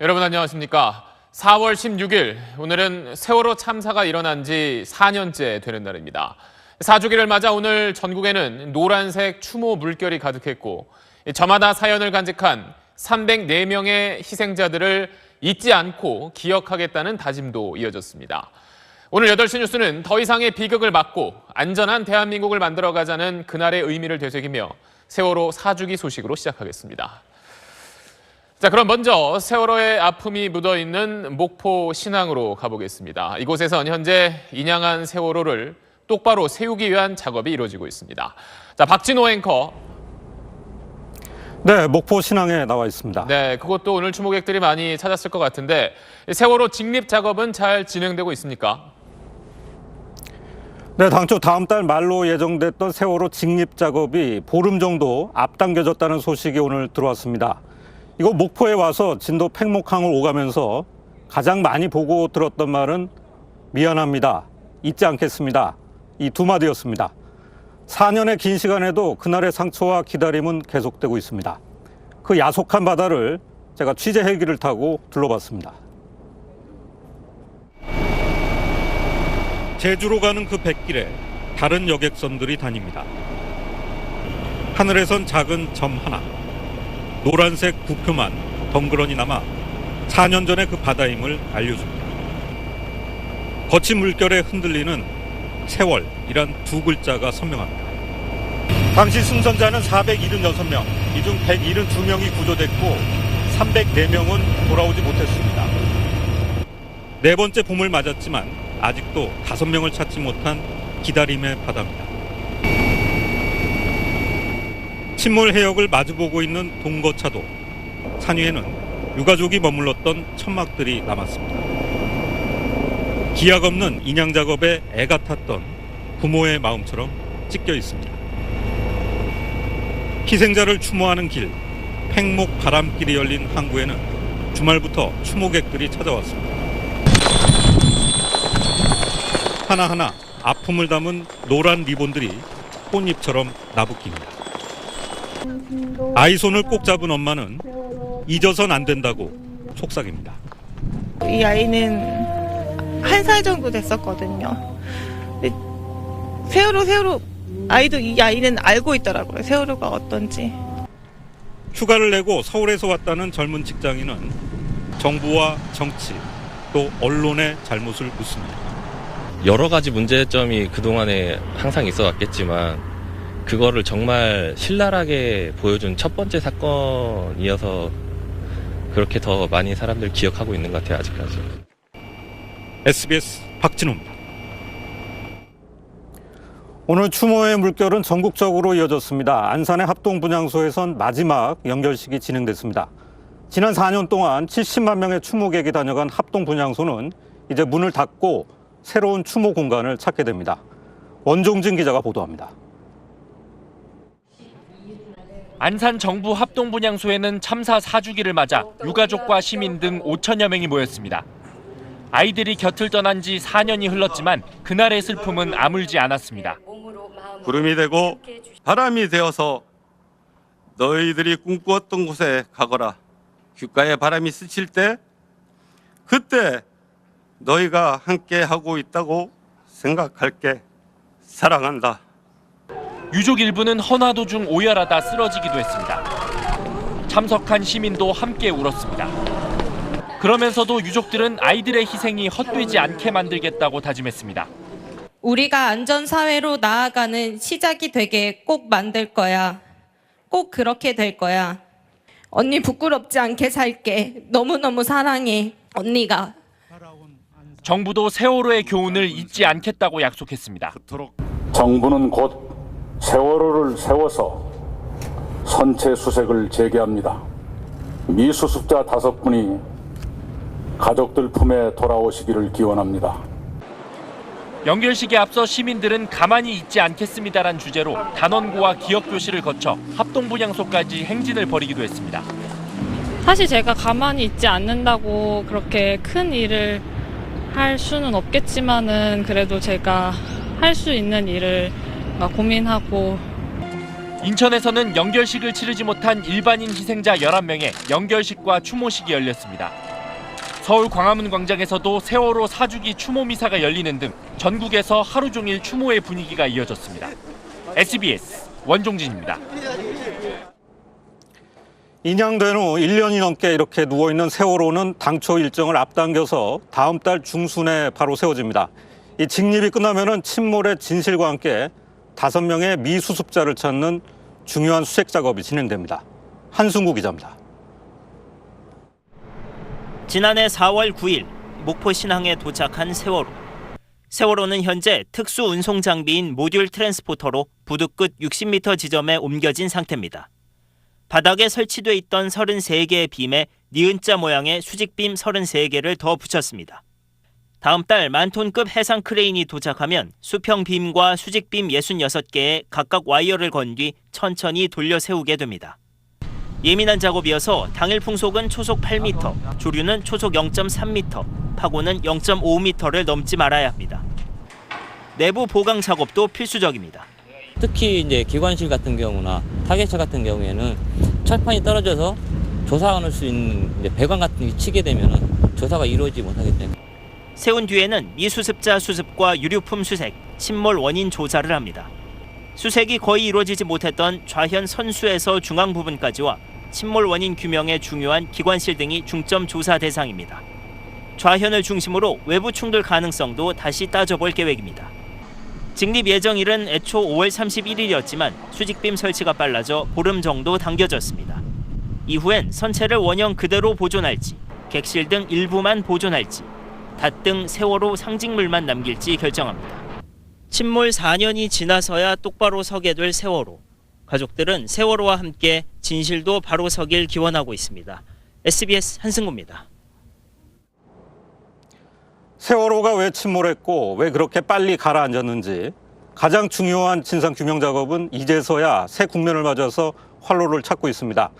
여러분 안녕하십니까? 4월 16일, 오늘은 세월호 참사가 일어난 지 4년째 되는 날입니다. 4주기를 맞아 오늘 전국에는 노란색 추모 물결이 가득했고 저마다 사연을 간직한 304명의 희생자들을 잊지 않고 기억하겠다는 다짐도 이어졌습니다. 오늘 8시 뉴스는 더 이상의 비극을 막고 안전한 대한민국을 만들어가자는 그날의 의미를 되새기며 세월호 4주기 소식으로 시작하겠습니다. 자, 그럼 먼저 세월호의 아픔이 묻어있는 목포 신항으로 가보겠습니다. 이곳에선 현재 인양한 세월호를 똑바로 세우기 위한 작업이 이루어지고 있습니다. 자, 박진호 앵커. 네, 목포 신항에 나와 있습니다. 네, 그것도 오늘 추모객들이 많이 찾았을 것 같은데 세월호 직립 작업은 잘 진행되고 있습니까? 네, 당초 다음 달 말로 예정됐던 세월호 직립 작업이 보름 정도 앞당겨졌다는 소식이 오늘 들어왔습니다. 이거 목포에 와서 진도 팽목항을 오가면서 가장 많이 보고 들었던 말은 미안합니다, 잊지 않겠습니다, 이 두 마디였습니다. 4년의 긴 시간에도 그날의 상처와 기다림은 계속되고 있습니다. 그 야속한 바다를 제가 취재 헬기를 타고 둘러봤습니다. 제주로 가는 그 뱃길에 다른 여객선들이 다닙니다. 하늘에선 작은 점 하나, 노란색 부표만 덩그러니 남아 4년 전의 그 바다임을 알려줍니다. 거친 물결에 흔들리는 세월이란 두 글자가 선명합니다. 당시 승선자는 476명, 이 중 172명이 구조됐고 304명은 돌아오지 못했습니다. 네 번째 봄을 맞았지만 아직도 5명을 찾지 못한 기다림의 바다입니다. 침몰 해역을 마주보고 있는 동거차도, 산 위에는 유가족이 머물렀던 천막들이 남았습니다. 기약 없는 인양 작업에 애가 탔던 부모의 마음처럼 찢겨 있습니다. 희생자를 추모하는 길, 팽목 바람길이 열린 항구에는 주말부터 추모객들이 찾아왔습니다. 하나하나 아픔을 담은 노란 리본들이 꽃잎처럼 나부낍니다. 아이 손을 꼭 잡은 엄마는 잊어선 안 된다고 속삭입니다. 이 아이는 1살 정도 됐었거든요. 세월호 아이도 이 아이는 알고 있더라고요. 세월호가 어떤지. 휴가를 내고 서울에서 왔다는 젊은 직장인은 정부와 정치 또 언론의 잘못을 묻습니다. 여러 가지 문제점이 그동안에 항상 있어 왔겠지만 그거를 정말 신랄하게 보여준 첫 번째 사건이어서 그렇게 더 많이 사람들 기억하고 있는 것 같아요, 아직까지. SBS 박진호입니다. 오늘 추모의 물결은 전국적으로 이어졌습니다. 안산의 합동분향소에선 마지막 연결식이 진행됐습니다. 지난 4년 동안 70만 명의 추모객이 다녀간 합동분향소는 이제 문을 닫고 새로운 추모 공간을 찾게 됩니다. 원종진 기자가 보도합니다. 안산 정부 합동분향소에는 참사 4주기를 맞아 유가족과 시민 등 5천여 명이 모였습니다. 아이들이 곁을 떠난 지 4년이 흘렀지만 그날의 슬픔은 아물지 않았습니다. 구름이 되고 바람이 되어서 너희들이 꿈꾸었던 곳에 가거라. 귓가에 바람이 스칠 때 그때 너희가 함께 하고 있다고 생각할게. 사랑한다. 유족 일부는 헌화도 중 오열하다 쓰러지기도 했습니다. 참석한 시민도 함께 울었습니다. 그러면서도 유족들은 아이들의 희생이 헛되지 않게 만들겠다고 다짐했습니다. 우리가 안전사회로 나아가는 시작이 되게 꼭 만들 거야. 꼭 그렇게 될 거야. 언니 부끄럽지 않게 살게. 너무너무 사랑해. 언니가. 정부도 세월호의 교훈을 잊지 않겠다고 약속했습니다. 정부는 곧 세월호를 세워서 선체 수색을 재개합니다. 미수습자 5분이 가족들 품에 돌아오시기를 기원합니다. 연결식에 앞서 시민들은 가만히 있지 않겠습니다란 주제로 단원고와 기억교실을 거쳐 합동분향소까지 행진을 벌이기도 했습니다. 사실 제가 가만히 있지 않는다고 그렇게 큰 일을 할 수는 없겠지만은 그래도 제가 할 수 있는 일을 고민하고 인천에서는 연결식을 치르지 못한 일반인 희생자 11명의 연결식과 추모식이 열렸습니다. 서울 광화문 광장에서도 세월호 4주기 추모 미사가 열리는 등 전국에서 하루 종일 추모의 분위기가 이어졌습니다. SBS 원종진입니다. 인양된 후 1년이 넘게 이렇게 누워있는 세월호는 당초 일정을 앞당겨서 다음 달 중순에 바로 세워집니다. 이 직립이 끝나면은 침몰의 진실과 함께 5명의 미수습자를 찾는 중요한 수색 작업이 진행됩니다. 한승구 기자입니다. 지난해 4월 9일 목포 신항에 도착한 세월호. 세월호는 현재 특수 운송 장비인 모듈 트랜스포터로 부두 끝 60m 지점에 옮겨진 상태입니다. 바닥에 설치돼 있던 33개의 빔에 니은자 모양의 수직빔 33개를 더 붙였습니다. 다음 달 10,000톤급 해상 크레인이 도착하면 수평 빔과 수직빔 66개에 각각 와이어를 건 뒤 천천히 돌려 세우게 됩니다. 예민한 작업이어서 당일 풍속은 초속 8m, 조류는 초속 0.3m, 파고는 0.5m를 넘지 말아야 합니다. 내부 보강 작업도 필수적입니다. 특히 이제 기관실 같은 경우나 타겟차 같은 경우에는 철판이 떨어져서 조사할 수 있는 이제 배관 같은 게 치게 되면은 조사가 이루어지지 못하기 때문에. 세운 뒤에는 미수습자 수습과 유류품 수색, 침몰 원인 조사를 합니다. 수색이 거의 이루어지지 못했던 좌현 선수에서 중앙 부분까지와 침몰 원인 규명에 중요한 기관실 등이 중점 조사 대상입니다. 좌현을 중심으로 외부 충돌 가능성도 다시 따져볼 계획입니다. 직립 예정일은 애초 5월 31일이었지만 수직빔 설치가 빨라져 보름 정도 당겨졌습니다. 이후엔 선체를 원형 그대로 보존할지, 객실 등 일부만 보존할지, 닷 등 세월호 상징물만 남길지 결정합니다. 침몰 4년이 지나서야 똑바로 서게 될 세월호. 가족들은 세월호와 함께 진실도 바로 서길 기원하고 있습니다. SBS 한승구입니다. 세월호가 왜 침몰했고 왜 그렇게 빨리 가라앉았는지 가장 중요한 진상규명 작업은 이제서야 새 국면을 맞아서 활로를 찾고 있습니다.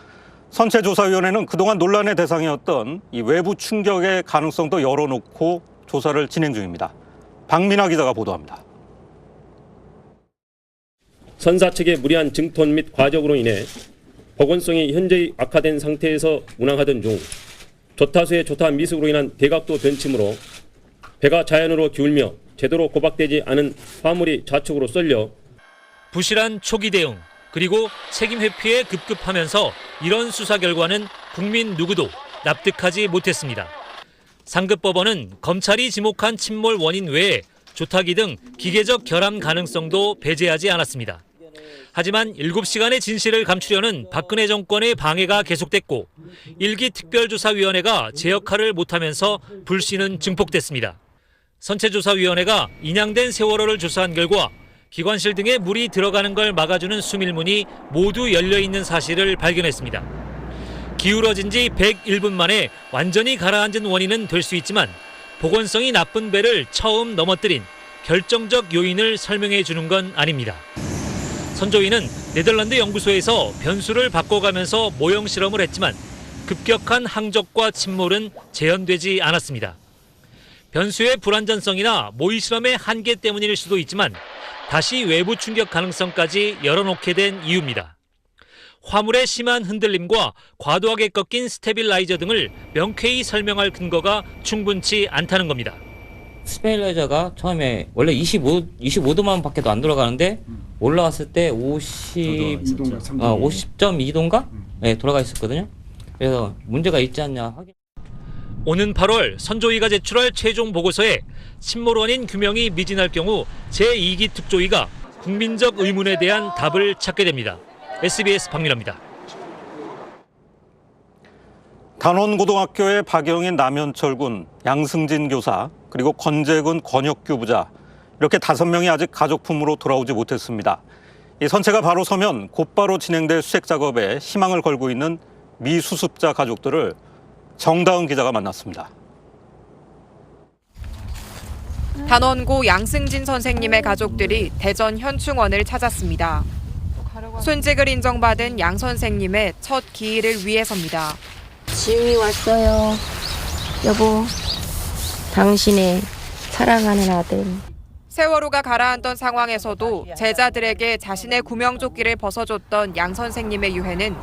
선체조사위원회는 그동안 논란의 대상이었던 이 외부 충격의 가능성도 열어놓고 조사를 진행 중입니다. 박민아 기자가 보도합니다. 선사 측의 무리한 증톤 및 과적으로 인해 보건성이 현저히 악화된 상태에서 운항하던 중 조타수의 조타 미숙으로 인한 대각도 변침으로 배가 자연으로 기울며 제대로 고박되지 않은 화물이 좌측으로 쏠려 부실한 초기 대응 그리고 책임 회피에 급급하면서 이런 수사 결과는 국민 누구도 납득하지 못했습니다. 상급법원은 검찰이 지목한 침몰 원인 외에 조타기 등 기계적 결함 가능성도 배제하지 않았습니다. 하지만 7시간의 진실을 감추려는 박근혜 정권의 방해가 계속됐고 1기 특별조사위원회가 제 역할을 못하면서 불신은 증폭됐습니다. 선체조사위원회가 인양된 세월호를 조사한 결과 기관실 등에 물이 들어가는 걸 막아주는 수밀문이 모두 열려있는 사실을 발견했습니다. 기울어진 지 101분 만에 완전히 가라앉은 원인은 될 수 있지만 보건성이 나쁜 배를 처음 넘어뜨린 결정적 요인을 설명해 주는 건 아닙니다. 선조위는 네덜란드 연구소에서 변수를 바꿔가면서 모형 실험을 했지만 급격한 항적과 침몰은 재현되지 않았습니다. 변수의 불안전성이나 모의 실험의 한계 때문일 수도 있지만 다시 외부 충격 가능성까지 열어놓게 된 이유입니다. 화물의 심한 흔들림과 과도하게 꺾인 스테빌라이저 등을 명쾌히 설명할 근거가 충분치 않다는 겁니다. 스테빌라이저가 처음에 원래 25도만 밖에도 안 돌아가는데 올라왔을 때 50.2도인가? 네, 돌아가 있었거든요. 그래서 문제가 있지 않냐 확인. 오는 8월 선조위가 제출할 최종 보고서에 침몰 원인 규명이 미진할 경우 제2기 특조위가 국민적 의문에 대한 답을 찾게 됩니다. SBS 박민아입니다. 단원고등학교의 박영인 남현철군, 양승진 교사, 그리고 권재근 권혁규 부자 이렇게 5명이 아직 가족품으로 돌아오지 못했습니다. 이 선체가 바로 서면 곧바로 진행될 수색 작업에 희망을 걸고 있는 미수습자 가족들을 정다은 기자가 만났습니다. 단원고 양승진 선생님의 가족들이 대전 현충원을 찾았습니다. 순직을 인정받은 양 선생님의 첫 기일을 위해서입니다. 지웅이 왔어요. 여보, 당신의 사랑하는 아들. 세월호가 가라앉던 상황에서도 제자들에게 자신의 구명조끼를 벗어줬던 양 선생님의 유해는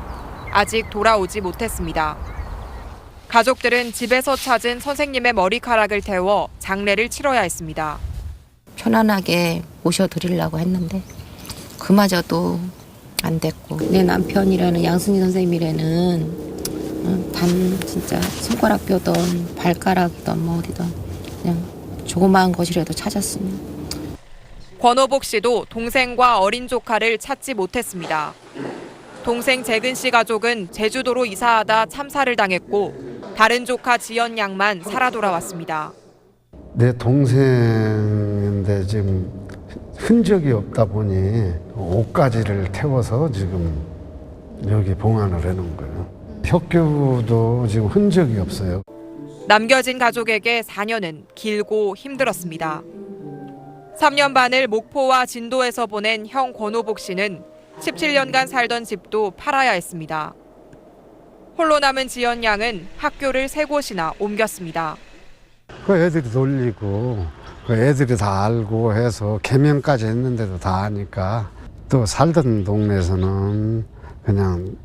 아직 돌아오지 못했습니다. 가족들은 집에서 찾은 선생님의 머리카락을 태워 장례를 치러야 했습니다. 편안하게 모셔드리려고 했는데 그마저도 안 됐고, 내 남편이라는 양승진 선생님이라는 단 진짜 손가락뼈든 발가락이든 뭐 어디든 그냥 조그마한 것이라도 찾았으면. 권오복 씨도 동생과 어린 조카를 찾지 못했습니다. 동생 재근 씨 가족은 제주도로 이사하다 참사를 당했고 다른 조카 지연 양만 살아 돌아왔습니다. 내 동생인데 지금 흔적이 없다 보니 옷가지를 태워서 지금 여기 봉안을 해놓은 거예요. 혁규도 지금 흔적이 없어요. 남겨진 가족에게 4년은 길고 힘들었습니다. 3년 반을 목포와 진도에서 보낸 형 권오복 씨는 17년간 살던 집도 팔아야 했습니다. 홀로 남은 지연 양은 학교를 3곳이나 옮겼습니다. 그 애들이 놀리고 그 애들이 다 알고 해서 개명까지 했는데도 다 아니까, 또 살던 동네에서는 그냥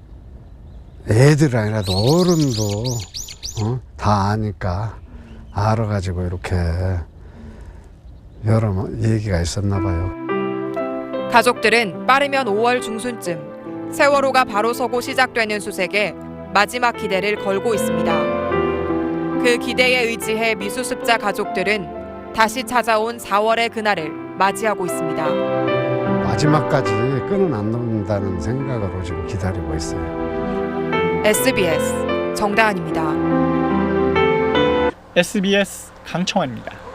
애들 아니라도 어른도 다 아니까 알아가지고 이렇게 여러 얘기가 있었나 봐요. 가족들은 빠르면 5월 중순쯤 세월호가 바로 서고 시작되는 수색에 마지막 기대를 걸고 있습니다. 그 기대에 의지해 미수습자 가족들은 다시 찾아온 4월의 그날을 맞이하고 있습니다. 마지막까지 끈은 안 놓는다는 생각으로 지금 기다리고 있어요. SBS 정다은입니다. SBS 강청환입니다.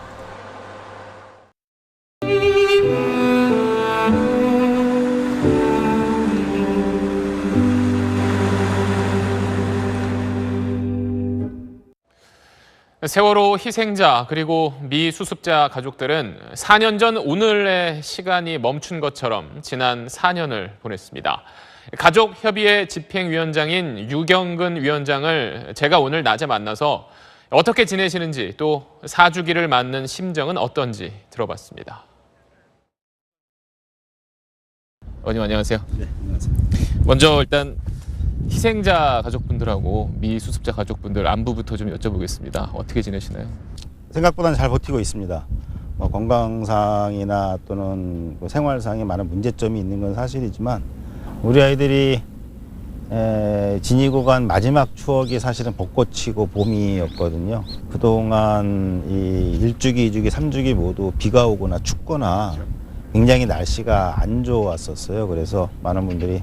세월호 희생자 그리고 미수습자 가족들은 4년 전 오늘의 시간이 멈춘 것처럼 지난 4년을 보냈습니다. 가족협의회 집행위원장인 유경근 위원장을 제가 오늘 낮에 만나서 어떻게 지내시는지 또 사주기를 맞는 심정은 어떤지 들어봤습니다. 의원님 안녕하세요. 네, 안녕하세요. 먼저 일단 희생자 가족분들하고 미수습자 가족분들 안부부터 좀 여쭤보겠습니다. 어떻게 지내시나요? 생각보다는 잘 버티고 있습니다. 건강상이나 또는 생활상에 많은 문제점이 있는 건 사실이지만 우리 아이들이 지니고 간 마지막 추억이 사실은 벚꽃이고 봄이었거든요. 그동안 이 1주기, 2주기, 3주기 모두 비가 오거나 춥거나 굉장히 날씨가 안 좋았었어요. 그래서 많은 분들이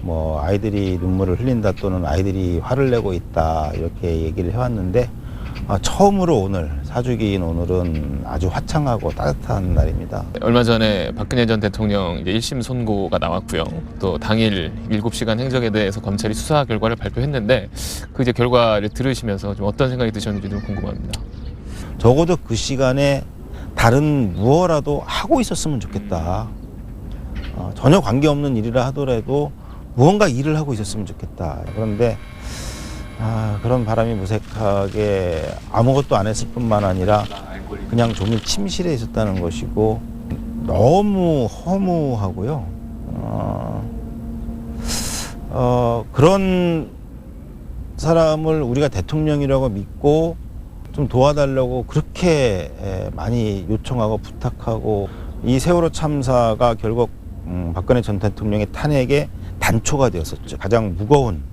뭐 아이들이 눈물을 흘린다 또는 아이들이 화를 내고 있다 이렇게 얘기를 해왔는데, 처음으로 오늘 4주기인 오늘은 아주 화창하고 따뜻한 날입니다. 얼마 전에 박근혜 전 대통령 이제 1심 선고가 나왔고요. 또 당일 7시간 행적에 대해서 검찰이 수사 결과를 발표했는데 그 이제 결과를 들으시면서 좀 어떤 생각이 드셨는지 좀 궁금합니다. 적어도 그 시간에 다른 무엇라도 하고 있었으면 좋겠다. 전혀 관계없는 일이라 하더라도 무언가 일을 하고 있었으면 좋겠다. 그런데 그런 바람이 무색하게 아무것도 안 했을 뿐만 아니라 그냥 종일 침실에 있었다는 것이고 너무 허무하고요. 그런 사람을 우리가 대통령이라고 믿고 좀 도와달라고 그렇게 많이 요청하고 부탁하고, 이 세월호 참사가 결국 박근혜 전 대통령의 탄핵의 단초가 되었었죠. 가장 무거운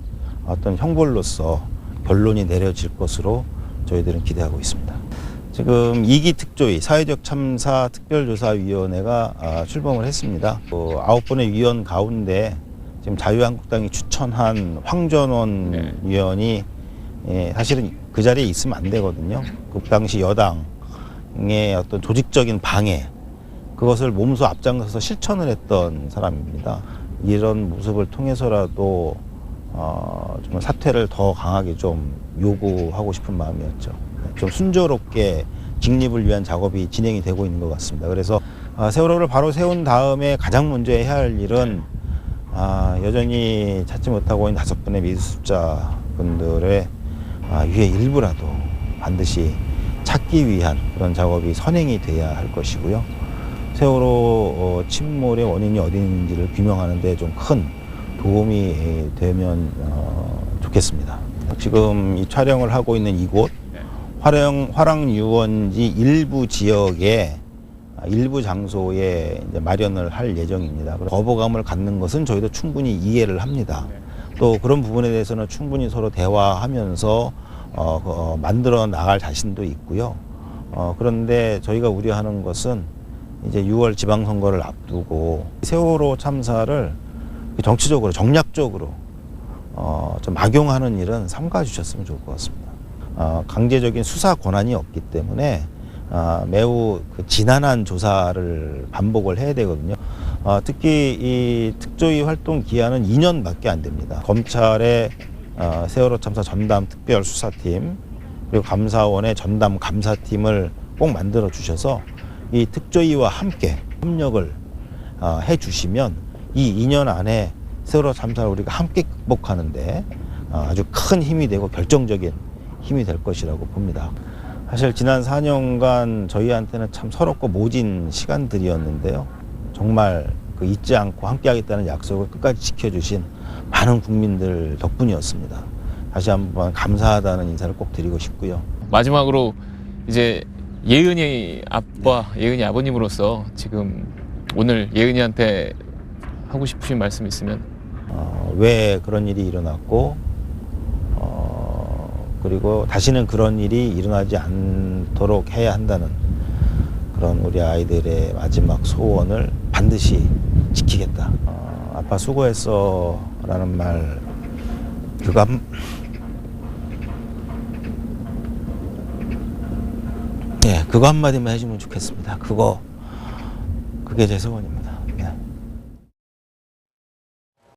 어떤 형벌로서 결론이 내려질 것으로 저희들은 기대하고 있습니다. 지금 2기 특조위 사회적 참사 특별조사위원회가 출범을 했습니다. 9분의 위원 가운데 지금 자유한국당이 추천한 황전원 위원이 사실은 그 자리에 있으면 안 되거든요. 그 당시 여당의 어떤 조직적인 방해, 그것을 몸소 앞장서서 실천을 했던 사람입니다. 이런 모습을 통해서라도 정말 사퇴를 더 강하게 좀 요구하고 싶은 마음이었죠. 좀 순조롭게 직립을 위한 작업이 진행이 되고 있는 것 같습니다. 그래서 세월호를 바로 세운 다음에 가장 먼저 해야 할 일은 여전히 찾지 못하고 있는 5분의 미수습자분들의 유해 일부라도 반드시 찾기 위한 그런 작업이 선행이 돼야 할 것이고요. 세월호 침몰의 원인이 어디 있는지를 규명하는 데 좀 큰 도움이 되면 좋겠습니다. 지금 이 촬영을 하고 있는 이곳 화랑유원지 일부 지역에 일부 장소에 이제 마련을 할 예정입니다. 거부감을 갖는 것은 저희도 충분히 이해를 합니다. 또 그런 부분에 대해서는 충분히 서로 대화하면서 만들어 나갈 자신도 있고요. 그런데 저희가 우려하는 것은 이제 6월 지방선거를 앞두고 세월호 참사를 정치적으로 정략적으로 좀 악용하는 일은 삼가 주셨으면 좋을 것 같습니다. 강제적인 수사 권한이 없기 때문에 매우 지난한 조사를 반복을 해야 되거든요. 특히 이 특조위 활동 기한은 2년밖에 안 됩니다. 검찰의 세월호 참사 전담 특별수사팀 그리고 감사원의 전담 감사팀을 꼭 만들어 주셔서 이 특조위와 함께 협력을 해 주시면 이 2년 안에 세월호 참사를 우리가 함께 극복하는데 아주 큰 힘이 되고 결정적인 힘이 될 것이라고 봅니다. 사실 지난 4년간 저희한테는 참 서럽고 모진 시간들이었는데요. 정말 잊지 않고 함께하겠다는 약속을 끝까지 지켜주신 많은 국민들 덕분이었습니다. 다시 한번 감사하다는 인사를 꼭 드리고 싶고요. 마지막으로 이제 예은이 아빠, 예은이 아버님으로서 지금 오늘 예은이한테 하고 싶으신 말씀 있으면? 왜 그런 일이 일어났고 그리고 다시는 그런 일이 일어나지 않도록 해야 한다는 그런 우리 아이들의 마지막 소원을 반드시 지키겠다. 아빠 수고했어 라는 말 그거 한마디만 해주면 좋겠습니다. 그게 제 소원입니다.